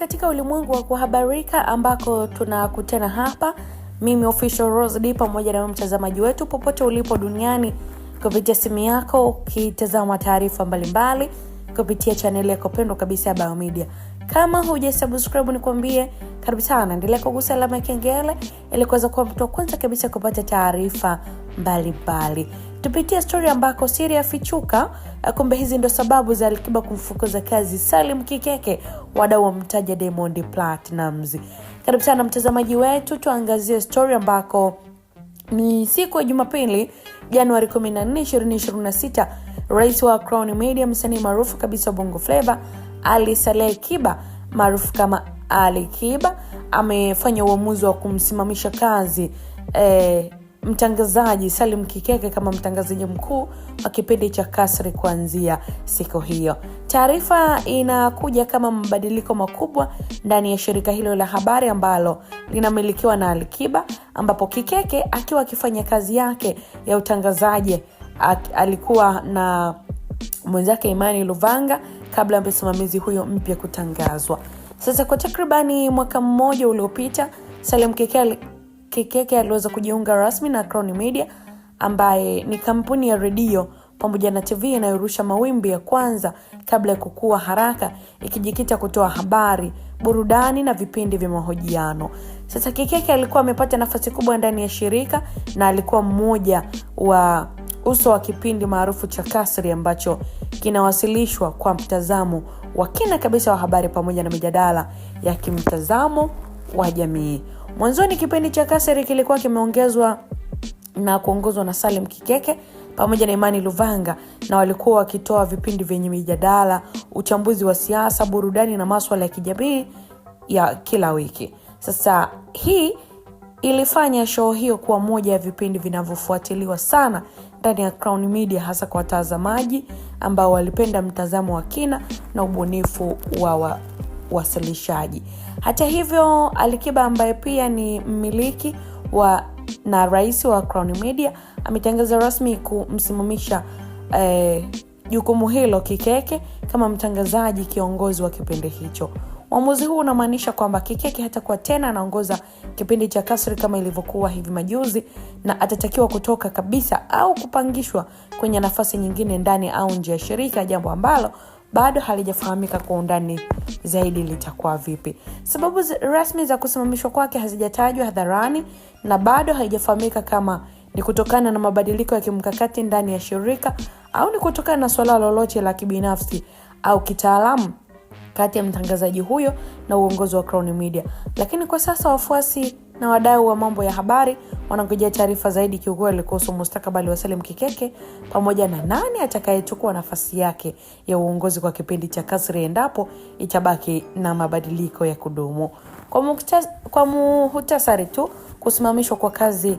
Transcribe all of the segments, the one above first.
katika ulimwengu wa kuhabarika ambako tunakutana hapa, mimi official Rose D pamoja na mtazamaji wetu popote ulipo duniani kupitia simu yako ukitazama taarifa mbalimbali kupitia channel yako pendwa kabisa ya Biomedia. Kama hujasubscribe nikwambie karibu sana, endelea kugusa alama ya kengele ili kuweza kuwa mtu wa kwanza kabisa kupata taarifa mbalimbali. Tupitia story ambako siri yafichuka, kumbe hizi ndo sababu za Alikiba kumfukuza kazi Salim Kikeke, wadau wa mtaja Diamond Platnumz. Karibu sana mtazamaji wetu, tuangazie story ambako ni siku ya Jumapili Januari 14, 2026, rais wa Crown Media, msanii maarufu kabisa Bongo Flava, Ali Saleh Kiba maarufu kama Ali Kiba, amefanya uamuzi wa kumsimamisha kazi mtangazaji Salim Kikeke kama mtangazaji mkuu wa kipindi cha Kasri kuanzia siku hiyo. Taarifa inakuja kama mabadiliko makubwa ndani ya shirika hilo la habari ambalo linamilikiwa na Alikiba, ambapo Kikeke akiwa akifanya kazi yake ya utangazaji alikuwa na mwenzake Imani Luvanga kabla ya msimamizi huyo mpya kutangazwa. Sasa kwa takribani mwaka mmoja uliopita, Salim Kikeke aliweza kujiunga rasmi na Crown Media, ambaye ni kampuni ya redio pamoja na TV inayorusha mawimbi ya kwanza kabla ya kukua haraka, ikijikita kutoa habari, burudani na vipindi vya mahojiano. Sasa Kikeke alikuwa amepata nafasi kubwa ndani ya shirika na alikuwa mmoja wa uso wa kipindi maarufu cha Kasri ambacho kinawasilishwa kwa mtazamo wa kina kabisa wa habari pamoja na mijadala ya kimtazamo wa jamii. Mwanzoni kipindi cha Kasri kilikuwa kimeongezwa na kuongozwa na Salim Kikeke pamoja na Imani Luvanga, na walikuwa wakitoa vipindi vyenye mijadala, uchambuzi wa siasa, burudani na masuala ya kijamii ya kila wiki. Sasa hii ilifanya show hiyo kuwa moja ya vipindi vinavyofuatiliwa sana ndani ya Crown Media, hasa kwa watazamaji ambao walipenda mtazamo wa kina na ubunifu wa wasilishaji. Hata hivyo, Alikiba ambaye pia ni mmiliki na rais wa Crown Media ametangaza rasmi kumsimamisha jukumu hilo Kikeke kama mtangazaji kiongozi wa kipindi hicho. Uamuzi huu unamaanisha kwamba Kikeke hatakuwa tena anaongoza kipindi cha Kasri kama ilivyokuwa hivi majuzi, na atatakiwa kutoka kabisa au kupangishwa kwenye nafasi nyingine ndani au nje ya shirika, jambo ambalo bado halijafahamika kwa undani zaidi litakuwa vipi. Sababu rasmi za kusimamishwa kwake hazijatajwa hadharani na bado haijafahamika kama ni kutokana na mabadiliko ya kimkakati ndani ya shirika au ni kutokana na swala lolote la kibinafsi au kitaalamu kati ya mtangazaji huyo na uongozi wa Crown Media. Lakini kwa sasa wafuasi na wadau wa mambo ya habari wanangojea taarifa zaidi kiukweli kuhusu mustakabali wa Salim Kikeke pamoja na nani atakayechukua nafasi yake ya uongozi kwa kipindi cha Kasri endapo itabaki na mabadiliko ya kudumu. Kwa muhtasari tu, kusimamishwa kwa kazi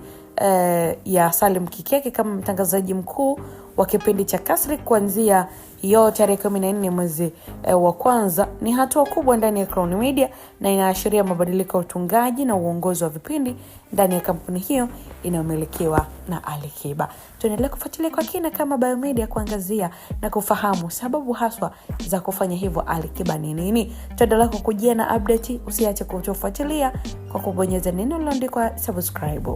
ya Salim Kikeke kama mtangazaji mkuu wa kipindi cha Kasri kuanzia hiyo tarehe 14 mwezi wa kwanza ni hatua kubwa ndani ya Crown Media na inaashiria mabadiliko ya utungaji na uongozi wa vipindi ndani ya kampuni hiyo inayomilikiwa na Alikiba. Tuendelee kufuatilia kwa kina kama Biomedia kuangazia na kufahamu sababu haswa za kufanya hivyo Alikiba ni nini. Tuendelee kukujia na update, usiache kutufuatilia kwa kubonyeza neno lililoandikwa subscribe.